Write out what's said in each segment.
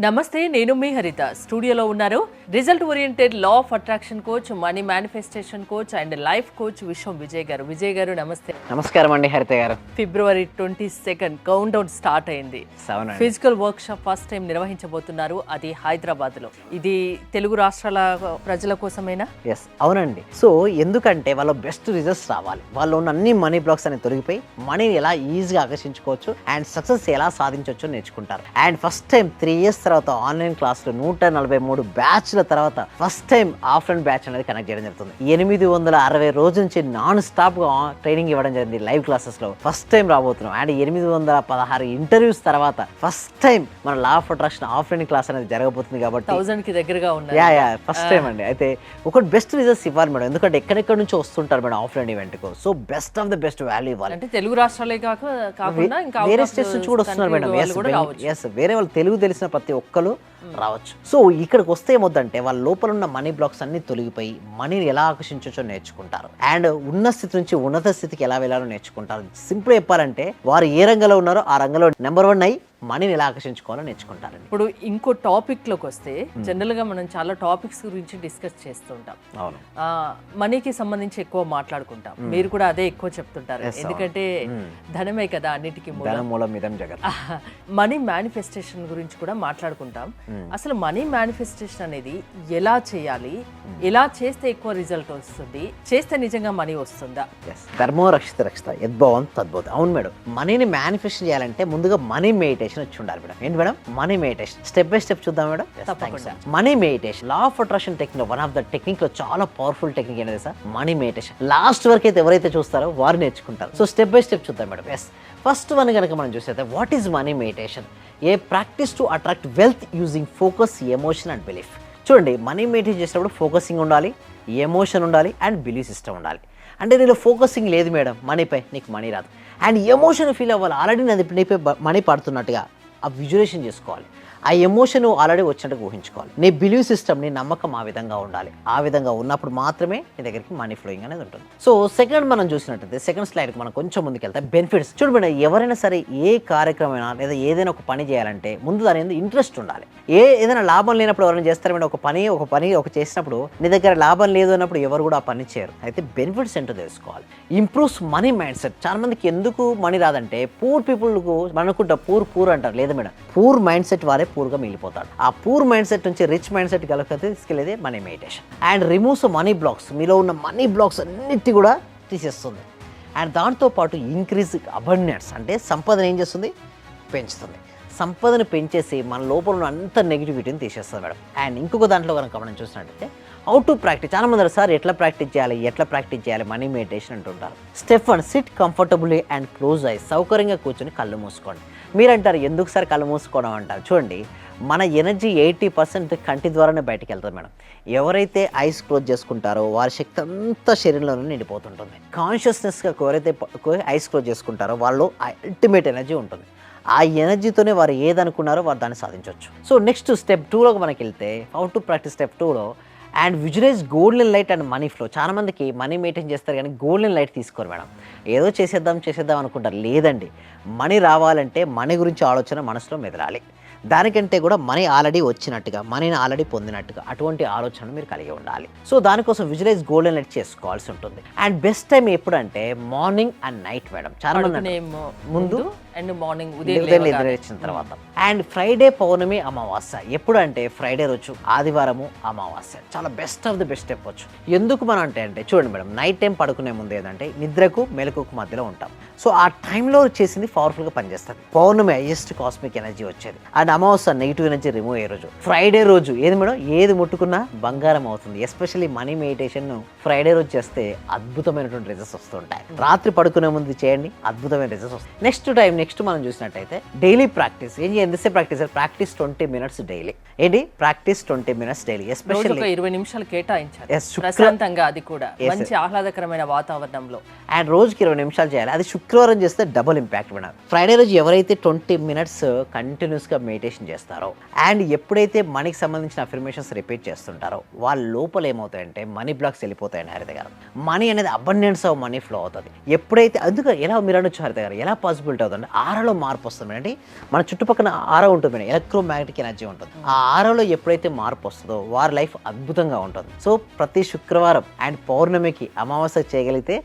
నమస్తే, నేను మీ హరిత. స్టూడియోలో ఉన్నారు result oriented law of attraction coach, money manifestation coach and life coach Vishwam Vijay garu. Vijay garu నమస్తే. నమస్కారం అండి Haritha garu. February 22 countdown start అయింది. Physical workshop first time నిర్వహించబోతున్నారు, అది హైదరాబాద్ లో. ఇది తెలుగు రాష్ట్రాల ప్రజల కోసమేనా? ఎస్, అవునండి. సో ఎందుకంటే వాళ్ళ బెస్ట్ రిజల్ట్స్ రావాలి, వాళ్ళు ఉన్న అన్ని మనీ బ్లాక్స్ అనేది తొలగిపోయి మనీని ఎలా ఈజీగా ఆకర్షించుకోవచ్చు అండ్ సక్సెస్ ఎలా సాధించవచ్చు నేర్చుకుంటారు. అండ్ ఫస్ట్ టైం 3 years తర్వాత ఆన్లైన్ క్లాసులు 143 బ్యాచ్ల తర్వాత ఫస్ట్ టైం ఆఫ్లైన్ బ్యాచ్ అనేది కనెక్ట్ చేయడం జరుగుతుంది. 860 రోజుల నుంచి నాన్ స్టాప్ గా ట్రైనింగ్ ఇవ్వడం జరిగింది లైవ్ క్లాసెస్ లో. ఫస్ట్ టైం రాబోతున్నాం. అండ్ 816 ఇంటర్వ్యూస్ తర్వాత ఫస్ట్ టైం మన law of attraction offline class అనేది జరగబోతుంది కాబట్టి 1000 కి దగ్గరగా ఉన్నారు. ఫస్ట్ టైం అండి. అయితే ఒకటి బెస్ట్ రిజల్ట్స్ ఇవ్వాలి మేడం, ఎందుకంటే ఎక్కడెక్కడ నుంచి వస్తుంటారు మేడం ఆఫ్లైన్ ఈవెంట్ కు. So best of the best value ఇవ్వాలి. అంటే తెలుగు రాష్ట్రాలే కాకుండా ఇంకా వేరే స్టేట్స్ నుంచి కూడా వస్తున్నారు మేడం. వేరే వాళ్ళు తెలుగు తెలిసిన ప్రతి ఒక్కరు రావచ్చు. సో ఇక్కడికి వస్తే ఏమొద్దంటే వాళ్ళ లోపల ఉన్న మనీ బ్లాక్స్ అన్ని తొలగిపోయి మనీని ఎలా ఆకర్షించవచ్చో నేర్చుకుంటారు. అండ్ ఉన్న స్థితి నుంచి ఉన్నత స్థితికి ఎలా వెళ్ళాలో నేర్చుకుంటారు. సింపుల్ చెప్పాలంటే వారు ఏ రంగంలో ఉన్నారో ఆ రంగంలో నెంబర్ 1 అయ్యి మనీని ఎలా ఆకర్షించుకోవాలో నేర్చుకుంటారు. ఇప్పుడు ఇంకో టాపిక్ లోకి వస్తే, జనరల్ గా మనం చాలా టాపిక్స్ గురించి డిస్కస్ చేస్తుంటాం. అవును, మనీకి సంబంధించి ఎక్కువ మాట్లాడుకుంటాం. మీరు కూడా అదే ఎక్కువ చెప్తుంటారు, ఎందుకంటే ధనమే కదా అన్నిటికీ మూలం ఇదం జగత్. మనీ మేనిఫెస్టేషన్ గురించి కూడా మాట్లాడుకుంటాం. అసలు మనీ మేనిఫెస్టేషన్ అనేది ఎలా చేయాలి, ఎలా చేస్తే ఎక్కువ రిజల్ట్ వస్తుంది, చేస్తే నిజంగా మనీ వస్తుందా? ధర్మో రక్షిత రక్షిత యద్భవం తద్భవం. అవును మేడం, మనీని మేనిఫెస్ట్ చేయాలంటే ముందుగా మనీ మెడిటేషన్ వచ్చి ఉండాలి మేడం. ఏంటి madam? Money meditation. Step by step చూద్దాం madam. Money meditation law of attraction technique, one of the technique లో చాలా పవర్ఫుల్ టెక్నిక్ ఏంటంటే సార్ మనీ మెడిటేషన్. లాస్ట్ వరకు అయితే ఎవరైతే చూస్తారో వారు నేర్చుకుంటారు. సో స్టెప్ బై స్టెప్ చూద్దాం మేడం. ఫస్ట్ వన్ కనుక మనం చూస్తే what is money meditation? A practice to attract wealth using focus, emotion and belief. చూడండి, మనీ మెడిటేషన్ చేసేటప్పుడు ఫోకసింగ్ ఉండాలి, ఎమోషన్ ఉండాలి అండ్ బిలీఫ్ సిస్టమ్ ఉండాలి. అంటే నీలో ఫోకసింగ్ లేదు మేడం మనీపై, నీకు మనీ రాదు. అండ్ ఎమోషన్ ఫీల్ అవ్వాలి, ఆల్రెడీ నీపై మనీ పడుతున్నట్టుగా ఆ విజువలైజేషన్ చేసుకోవాలి. ఆ ఎమోషన్ ఆల్రెడీ వచ్చినట్టుగా ఊహించుకోవాలి. నీ బిలీవ్ సిస్టమ్, నీ నమ్మకం ఆ విధంగా ఉండాలి. ఆ విధంగా ఉన్నప్పుడు మాత్రమే నీ దగ్గరికి మనీ ఫ్లోయింగ్ అనేది ఉంటుంది. సో సెకండ్ మనం చూసినట్టయితే సెకండ్ స్లైడ్కి మనం కొంచెం ముందుకెళ్తే బెనిఫిట్స్. చూడండి, ఎవరైనా సరే ఏ కార్యక్రమమైనా లేదా ఏదైనా ఒక పని చేయాలంటే ముందు దాని మీద ఇంట్రెస్ట్ ఉండాలి. ఏదైనా లాభం లేనప్పుడు ఎవరైనా చేస్తారు మేడం. ఒక పని చేసినప్పుడు నీ దగ్గర లాభం లేదు అన్నప్పుడు ఎవరు కూడా ఆ పని చేయరు. అయితే బెనిఫిట్స్ ఏంటో తెలుసుకోవాలి. Improves money mind set. చాలా మందికి ఎందుకు మనీ రాదంటే పూర్ పీపుల్కు మనకుంటా పూర్ అంటారు. లేదు మేడం, పూర్ మైండ్ సెట్ వారే పూర్గా మిగిలిపోతాడు. ఆ పూర్ మైండ్ సెట్ నుంచి రిచ్ మైండ్ సెట్ కలిగితే తీసుకెళ్ళేదే money meditation. And removes money blocks. మీలో ఉన్న మనీ బ్లాక్స్ అన్నిటి కూడా తీసేస్తుంది. అండ్ దాంతోపాటు ఇంక్రీజ్ అబండెన్స్, అంటే సంపదను ఏం చేస్తుంది? పెంచుతుంది. సంపదను పెంచేసి మన లోపల ఉన్న అంత నెగిటివిటీని తీసేస్తుంది మేడం. అండ్ ఇంకొక దాంట్లో కనుక మనం చూసినట్టయితే హౌ టు ప్రాక్టీస్. చాలా మంది సార్ ఎట్లా ప్రాక్టీస్ చేయాలి మనీ మెడిటేషన్ అంటుంటారు. Step 1, SIT comfortably and close eyes. సౌకర్యంగా కూర్చొని కళ్ళు మూసుకోండి. మీరు అంటారు ఎందుకు సార్ కళ్ళు మూసుకోవడం అంటారు. చూడండి, మన ఎనర్జీ 80% కంటి ద్వారానే బయటకు వెళ్తుంది మేడం. ఎవరైతే ఐస్ క్లోజ్ చేసుకుంటారో వారి శక్తి అంతా శరీరంలోనే నిండిపోతుంటుంది. కాన్షియస్నెస్గా ఎవరైతే ఐస్ క్లోజ్ చేసుకుంటారో వాళ్ళు అల్టిమేట్ ఎనర్జీ ఉంటుంది. ఆ ఎనర్జీతోనే వారు ఏదనుకున్నారో వారు దాన్ని సాధించవచ్చు. సో నెక్స్ట్ స్టెప్ 2లోకి మనకి వెళ్తే హౌ టు ప్రాక్టీస్ స్టెప్ 2లో and visualize golden light and money flow. చాలా మందికి మనీ మెయింటైన్ చేస్తారు కానీ గోల్డెన్ లైట్ తీసుకోరు మేడం. ఏదో చేసేద్దాం అనుకుంటారు. లేదండి, మనీ రావాలంటే మనీ గురించి ఆలోచన మనసులో మెదలాలి. దానికంటే కూడా మనీ ఆల్రెడీ వచ్చినట్టుగా, మనీని ఆల్రెడీ పొందినట్టుగా అటువంటి ఆలోచన మీరు కలిగి ఉండాలి. సో దానికోసం విజువలైజ్ గోల్డెన్ లైట్ చేసుకోవాల్సి ఉంటుంది. అండ్ బెస్ట్ టైం ఎప్పుడు అంటే మార్నింగ్ అండ్ నైట్ మేడం. చాలా మంది ముందు అండ్ మార్నింగ్ ఉదయం నిద్రించిన తర్వాత. అండ్ ఫ్రైడే పౌర్ణమి అమావాస్య. ఎప్పుడు అంటే ఫ్రైడే రోజు, ఆదివారము అమావాస్య. చాలా బెస్ట్ ఆఫ్ ది బెస్ట్ చెప్పొచ్చు. ఎందుకు మనం అంటే చూడండి మేడం, నైట్ టైం పడుకునే ముందు ఏంటంటే నిద్రకు మెలకుకు మధ్యలో ఉంటాం. సో ఆ టైంలో చేసింది పవర్ఫుల్గా పనిచేస్తుంది. పౌర్ణమి హైయెస్ట్ కాస్మిక్ ఎనర్జీ వచ్చేది. అండ్ అమావాస్య నెగిటివ్ ఎనర్జీ రిమూవ్ అయ్యే రోజు. ఫ్రైడే రోజు ఏది మేడం, ఏది ముట్టుకున్నా బంగారం అవుతుంది. ఎస్పెషల్లీ మనీ మెడిటేషన్ ఫ్రైడే రోజు చేస్తే అద్భుతమైనటువంటి రిజల్ట్స్ వస్తుంటాయి. రాత్రి పడుకునే ముందు చేయండి, అద్భుతమైన రిజల్ట్స్ వస్తాయి. నెక్స్ట్ మనం చూసినట్టయితే డైలీ ప్రాక్టీస్. ఏం చేయండి ప్రాక్టీస్ 20 minutes డైలీ. ఏంటి ప్రాక్టీస్ 20 minutes డైలీ. ఎస్పెషల్లీ 20 నిమిషాలు కేటాయించాలి ప్రశాంతంగా, అది కూడా మంచి ఆహ్లాదకరమైన వాతావరణంలో. అండ్ రోజుకి 20 నిమిషాలు చేయాలి. అది శుక్రవారం చేస్తే డబుల్ ఇంపాక్ట్ మేడం. ఫ్రైడే రోజు ఎవరైతే 20 minutes కంటిన్యూస్గా మెడిటేషన్ చేస్తారో అండ్ ఎప్పుడైతే మనీకి సంబంధించిన అఫర్మేషన్స్ రిపీట్ చేస్తుంటారో వాళ్ళ లోపల ఏమవుతాయంటే మనీ బ్లాక్స్ వెళ్ళిపోతాయండి హరిత గారు. మనీ అనేది అబండెన్స్ ఆఫ్ మనీ ఫ్లో అవుతుంది ఎప్పుడైతే. అందుకే ఎలా మీరు అనొచ్చు హరిత గారు, ఎలా పాసిబిలిటీ అవుతుంది? ఆరాలో మార్పు వస్తుంది మేడం. అంటే మన చుట్టుపక్కల ఆరా ఉంటుంది మేడం, ఎలక్ట్రోమాగ్నెటిక్ ఎనర్జీ ఉంటుంది. ఆ ఆరాలో ఎప్పుడైతే మార్పు వస్తుందో వారి లైఫ్ అద్భుతంగా ఉంటుంది. సో ప్రతి శుక్రవారం అండ్ పౌర్ణమికి అమావాస్య చేయగలిగితే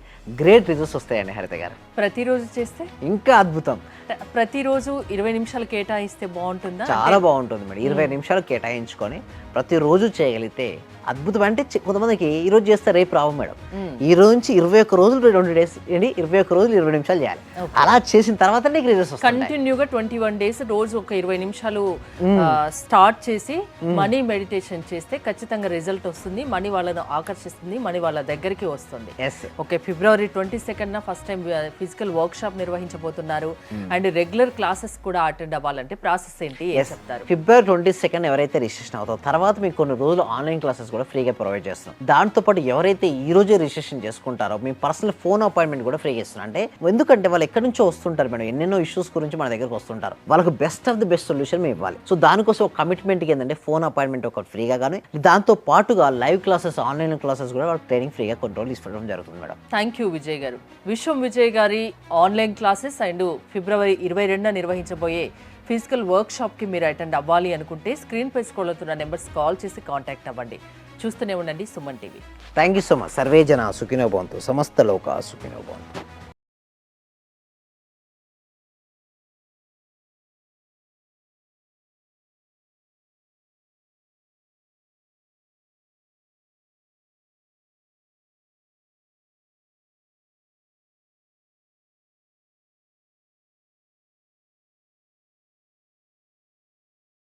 గ్రేట్ రిజల్ట్స్ వస్తాయండి హరిత గారు. ప్రతిరోజు చేస్తే ఇంకా అద్భుతం. ప్రతిరోజు 20 నిమిషాలు కేటాయిస్తే బాగుంటుందా? చాలా బాగుంటుంది మేడం. 20 నిమిషాలు కేటాయించుకొని ప్రతిరోజు చేయగలిగితే అద్భుతం. అంటే కొంతమందికి ఈ రోజు చేస్తే రేపు రావు మేడం. ఈ రోజు నుంచి 21 రోజులు 2 డేస్ 21 రోజులు 20 నిమిషాలు చేయాలి. అలా చేసిన తర్వాత నీకు రిజల్ట్స్ వస్తాయి. కంటిన్యూగా 21 డేస్ రోజు ఒక 20 నిమిషాలు స్టార్ట్ చేసి మనీ మెడిటేషన్ చేస్తే ఖచ్చితంగా రిజల్ట్ వస్తుంది. మనీ వాళ్ళను ఆకర్షిస్తుంది, మనీ వాళ్ళ దగ్గరికి వస్తుంది. ఓకే, ఫిబ్రవరి 22న first time physical workshop నిర్వహించబోతున్నారు అండ్ రెగ్యులర్ క్లాసెస్ కూడా అటెండ్ అవ్వాలంటే ప్రాసెస్ ఏంటి చెప్తారు? ఫిబ్రవరి 22 ఎవరైతే రిజిస్ట్రేషన్ అవుతారో తర్వాత మీకు కొన్ని రోజులు ఆన్లైన్ క్లాసెస్ కూడా ఫ్రీగా ప్రొవైడ్ చేస్తున్నాం. దాంతోపాటు ఎవరైతే ఈ రోజే రిజిస్ట్రేషన్ చేసుకుంటారో మీ పర్సనల్ ఫోన్ అపాయింట్మెంట్ కూడా ఫ్రీగా ఇస్తున్నాం. అంటే ఎందుకంటే వాళ్ళు ఎక్కడి నుంచో వస్తుంటారు మేడం, ఎన్నెన్నో ఇష్యూస్ గురించి మన దగ్గరకు వస్తుంటారు. వాళ్ళకి best of the best solution మేము ఇవ్వాలి. సో దానికోసం ఒక కమిట్మెంట్ ఏంటంటే ఫోన్ అపాయింట్మెంట్ ఒకటి ఫ్రీగా, కానీ దాంతో పాటుగా లైవ్ క్లాసెస్ ఆన్లైన్ క్లాసెస్ కూడా వాళ్ళకి ట్రైనింగ్ ఫ్రీగా కొన్ని రోజులు ఇవ్వడం జరుగుతుంది మేడం. థ్యాంక్ యూ విజయ్ గారు. విశ్వం విజయ్ గారి ఆన్లైన్ క్లాసెస్ అండ్ ఫిబ్రవరి 22న నిర్వహించబోయే ఫిజికల్ వర్క్ షాప్కి మీరు అటెండ్ అవ్వాలి అనుకుంటే స్క్రీన్ పై స్క్రోల్ అవుతున్న నెంబర్స్ కాల్ చేసి కాంటాక్ట్ అవ్వండి. చూస్తూనే ఉండండి Suman TV. Thank you so much. సర్వే జన సుఖినో భవంతు, సమస్త లోక సుఖినో భవంతు.